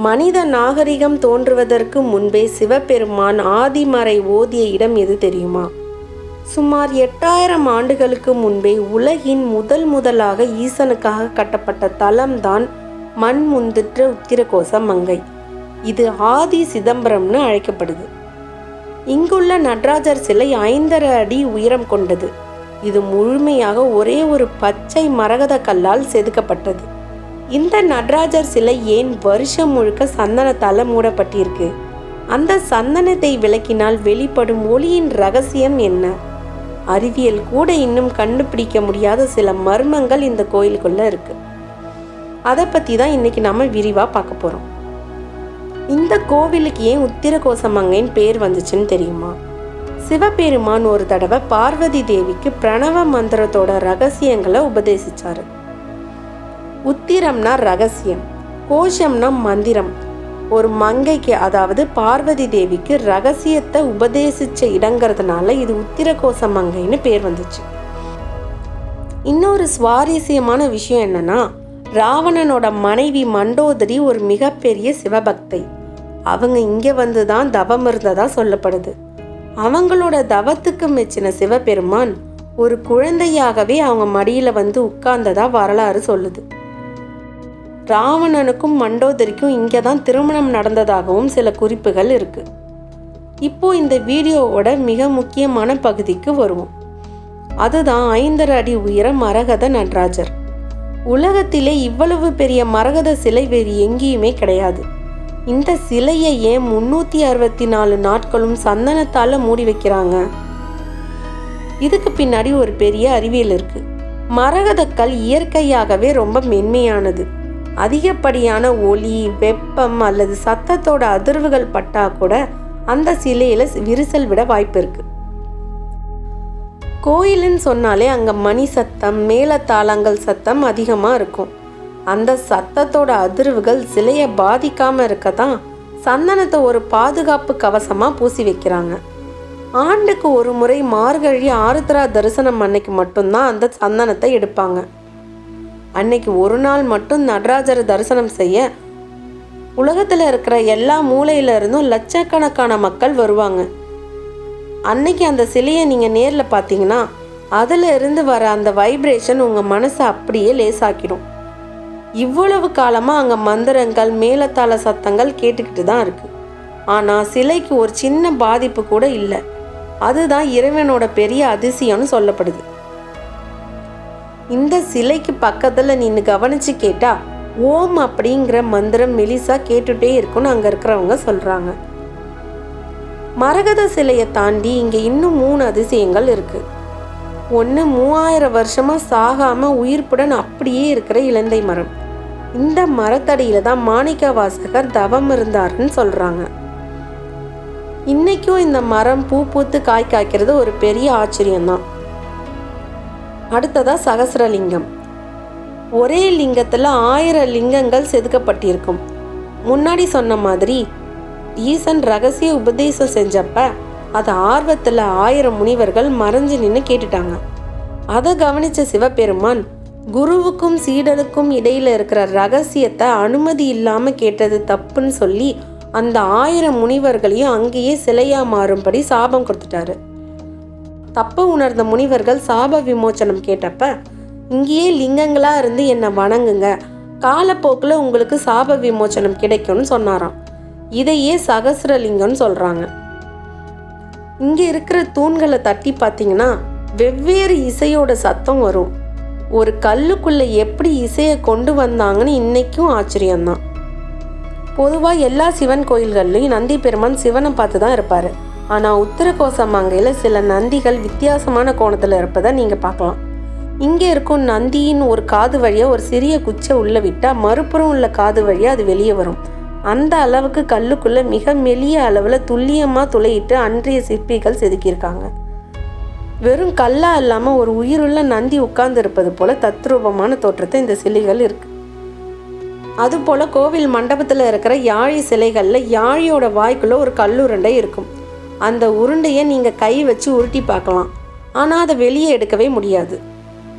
மனித நாகரிகம் தோன்றுவதற்கு முன்பே சிவபெருமான் ஆதிமறை ஓதிய இடம் எது தெரியுமா? சுமார் 8000 ஆண்டுகளுக்கு முன்பே உலகின் முதலாக ஈசனுக்காக கட்டப்பட்ட தலம்தான் மண்முந்திற்ற உத்திரகோச மங்கை. இது ஆதி சிதம்பரம்னு அழைக்கப்படுது. இங்குள்ள நடராஜர் சிலை 5.5 அடி உயரம் கொண்டது. இது முழுமையாக ஒரே ஒரு பச்சை மரகத கல்லால் செதுக்கப்பட்டது. இந்த நடராஜர் சிலை ஏன் வருஷம் முழுக்க சந்தனத்தால் மூடப்பட்டிருக்கு? அந்த சந்தனத்தை விளக்கினால் வெளிப்படும் ஒளியின் ரகசியம் என்ன? அறிவியல் கூட இன்னும் கண்டுபிடிக்க முடியாத சில மர்மங்கள் இந்த கோயிலுக்குள்ள இருக்கு. அதை பற்றி தான் இன்னைக்கு நம்ம விரிவாக பார்க்க போகிறோம். இந்த கோவிலுக்கு ஏன் உத்திரகோசமங்கைன்னு பேர் வந்துச்சுன்னு தெரியுமா? சிவபெருமான் ஒரு தடவை பார்வதி தேவிக்கு பிரணவ மந்திரத்தோட ரகசியங்களை உபதேசிச்சாரு. உத்திரம்னா ரகசியம், கோஷம்னா மந்திரம். ஒரு மங்கைக்கு, அதாவது பார்வதி தேவிக்கு ரகசியத்தை உபதேசிச்ச இடங்கிறதுனால இது உத்திரகோச மங்கைன்னு பேர் வந்துச்சு. இன்னொரு சுவாரஸ்யமான விஷயம் என்னன்னா, ராவணனோட மனைவி மண்டோதரி ஒரு மிகப்பெரிய சிவபக்தை. அவங்க இங்க வந்துதான் தவம் இருந்ததா சொல்லப்படுது. அவங்களோட தவத்துக்கு மெச்சின சிவபெருமான் ஒரு குழந்தையாகவே அவங்க மடியில வந்து உட்கார்ந்ததா வரலாறு சொல்லுது. ராவணனுக்கும் மண்டோதரிக்கும் இங்கே தான் திருமணம் நடந்ததாகவும் சில குறிப்புகள் இருக்கு. இப்போ இந்த வீடியோவோட மிக முக்கியமான பகுதிக்கு வருவோம். அதுதான் 5.5 அடி உயர மரகத நடராஜர். உலகத்திலே இவ்வளவு பெரிய மரகத சிலை வேறு எங்கேயுமே கிடையாது. இந்த சிலையை ஏன் 364 நாட்களும் சந்தனத்தால மூடி வைக்கிறாங்க? இதுக்கு பின்னாடி ஒரு பெரிய அறிவியல் இருக்கு. மரகதக்கல் இயற்கையாகவே ரொம்ப மென்மையானது. அதிகப்படியான ஒளி, வெப்பம் அல்லது சத்தத்தோட அதிர்வுகள் பட்டா கூட அந்த சிலையில விரிசல் விட வாய்ப்பு இருக்கு. கோயிலுன்னு சொன்னாலே அங்க மணி சத்தம், மேளதாளங்கள் சத்தம் அதிகமா இருக்கும். அந்த சத்தத்தோட அதிர்வுகள் சிலையை பாதிக்காம இருக்கதான் சந்தனத்தை ஒரு பாதுகாப்பு கவசமா பூசி வைக்கிறாங்க. ஆண்டுக்கு ஒரு முறை மார்கழி ஆருத்ரா தரிசனம் அன்னைக்கு மட்டும்தான் அந்த சந்தனத்தை எடுப்பாங்க. அன்னைக்கு ஒரு நாள் மட்டும் நடராஜரை தரிசனம் செய்ய உலகத்துல இருக்கிற எல்லா மூலையில இருந்தும் லட்சக்கணக்கான மக்கள் வருவாங்க. அன்னைக்கு அந்த சிலையை நீங்க நேர்ல பார்த்தீங்கன்னா அதுல இருந்து வர அந்த வைப்ரேஷன் உங்க மனசை அப்படியே லேசாக்கிடும். இவ்வளவு காலமா அங்க மந்திரங்கள், மேளதாள சத்தங்கள் கேட்டுக்கிட்டு தான் இருக்கு. ஆனா சிலைக்கு ஒரு சின்ன பாதிப்பு கூட இல்லை. அதுதான் இறைவனோட பெரிய அதிசயம்னு சொல்லப்படுது. இந்த சிலைக்கு பக்கத்துல நின்று கவனிச்சு கேட்டா ஓம் அப்படிங்கிற மந்திரம் மெலிசா கேட்டுட்டே இருக்குன்னு அங்க இருக்கிறவங்க சொல்றாங்க. மரகத சிலையை தாண்டி இங்க இன்னும் 3 அதிசயங்கள் இருக்கு. ஒன்று, 3000 வருஷமா சாகாம உயிர்ப்புடன் அப்படியே இருக்கிற இலந்தை மரம். இந்த மரத்தடியில தான் மாணிக்க வாசகர் தவம் இருந்தாருன்னு சொல்றாங்க. இன்னைக்கும் இந்த மரம் பூ பூத்து காய் காய்க்கிறது ஒரு பெரிய ஆச்சரியம்தான். அடுத்ததா சகஸ்ரலிங்கம். ஒரே லிங்கத்துல 1000 லிங்கங்கள் செதுக்கப்பட்டிருக்கும். முன்னாடி சொன்ன மாதிரி ஈசன் ரகசிய உபதேசம் செஞ்சப்ப அது ஆர்வத்துல 1000 முனிவர்கள் மறைஞ்சு நின்று கேட்டுட்டாங்க. அதை கவனிச்ச சிவபெருமான் குருவுக்கும் சீடனுக்கும் இடையில இருக்கிற ரகசியத்தை அனுமதி இல்லாம கேட்டது தப்புன்னு சொல்லி அந்த 1000 முனிவர்களையும் அங்கேயே சிலையா மாறும்படி சாபம் கொடுத்துட்டாரு. தப்பு உணர்ந்த முனிவர்கள் சாப விமோச்சனம் கேட்டப்ப, இங்கேயே லிங்கங்களா இருந்து என்னை வணங்குங்க, காலப்போக்கில் உங்களுக்கு சாப விமோச்சனம் கிடைக்கும்னு சொன்னாராம். இதையே சகஸ்ரலிங்கம்னு சொல்றாங்க. இங்க இருக்கிற தூண்களை தட்டி பார்த்தீங்கன்னா வெவ்வேறு இசையோட சத்தம் வரும். ஒரு கல்லுக்குள்ள எப்படி இசையை கொண்டு வந்தாங்கன்னு இன்னைக்கும் ஆச்சரியம்தான். பொதுவாக எல்லா சிவன் கோயில்கள்லையும் நந்தி பெருமான் சிவனை பார்த்து தான் இருப்பாரு. ஆனால் உத்திரகோசமங்கையில் சில நந்திகள் வித்தியாசமான கோணத்தில் இருப்பதை நீங்கள் பார்க்கலாம். இங்கே இருக்கும் நந்தியின் ஒரு காது வழியாக ஒரு சிறிய குச்சை உள்ளே விட்டால் மறுபுறம் உள்ள காது வழியாக அது வெளியே வரும். அந்த அளவுக்கு கல்லுக்குள்ளே மிக மெல்லிய அளவில் துல்லியமாக துளையிட்டு அன்றைய சிற்பிகள் செதுக்கியிருக்காங்க. வெறும் கல்லா இல்லாமல் ஒரு உயிருள்ள நந்தி உட்கார்ந்து இருப்பது போல தத்ரூபமான தோற்றத்தை இந்த சிலைகள் இருக்கு. அதுபோல் கோவில் மண்டபத்தில் இருக்கிற யாழி சிலைகளில் யாழியோட வாய்க்குள்ளே ஒரு கல்லுருண்டை இருக்கும். அந்த உருண்டையை நீங்கள் கை வச்சு உருட்டி பார்க்கலாம். ஆனால் அதை வெளியே எடுக்கவே முடியாது.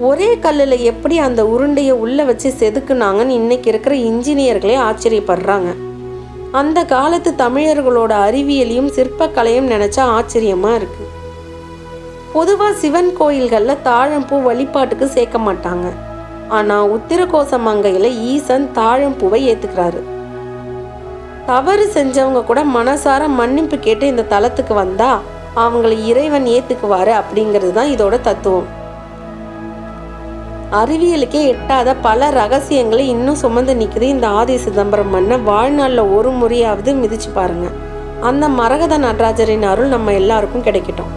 ஒரே கல்லில் எப்படி அந்த உருண்டையை உள்ளே வச்சு செதுக்குனாங்கன்னு இன்னைக்கு இருக்கிற இன்ஜினியர்களே ஆச்சரியப்படுறாங்க. அந்த காலத்து தமிழர்களோட அறிவியலையும் சிற்பக்கலையும் நினச்சா ஆச்சரியமாக இருக்குது. பொதுவாக சிவன் கோயில்களில் தாழம்பூ வழிபாட்டுக்கு சேர்க்க மாட்டாங்க. ஆனால் உத்திரகோசமங்கையில் ஈசன் தாழம்பூவை ஏற்றுக்கிறாரு. தவறு செஞ்சவங்க கூட மனசார மன்னிப்பு கேட்டு இந்த தலத்துக்கு வந்தா அவங்களை இறைவன் ஏற்றுக்குவாரு அப்படிங்கிறது தான் இதோட தத்துவம். அறிவியலுக்கே எட்டாத பல ரகசியங்களை இன்னும் சுமந்து நிற்குது இந்த ஆதி சிதம்பரம் மண்ணை. வாழ்நாளில் ஒரு முறையாவது மிதிச்சு பாருங்க. அந்த மரகத நடராஜரின் அருள் நம்ம எல்லாருக்கும் கிடைக்கட்டும்.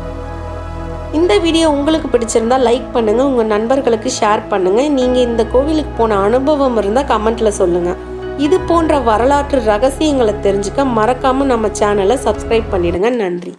இந்த வீடியோ உங்களுக்கு பிடிச்சிருந்தா லைக் பண்ணுங்கள், உங்கள் நண்பர்களுக்கு ஷேர் பண்ணுங்கள். நீங்கள் இந்த கோவிலுக்கு போன அனுபவம் இருந்தால் கமெண்ட்டில் சொல்லுங்கள். இது போன்ற வரலாற்று ரகசியங்களை தெரிஞ்சுக்க மறக்காமல் நம்ம சேனலை சப்ஸ்கிரைப் பண்ணிடுங்க. நன்றி.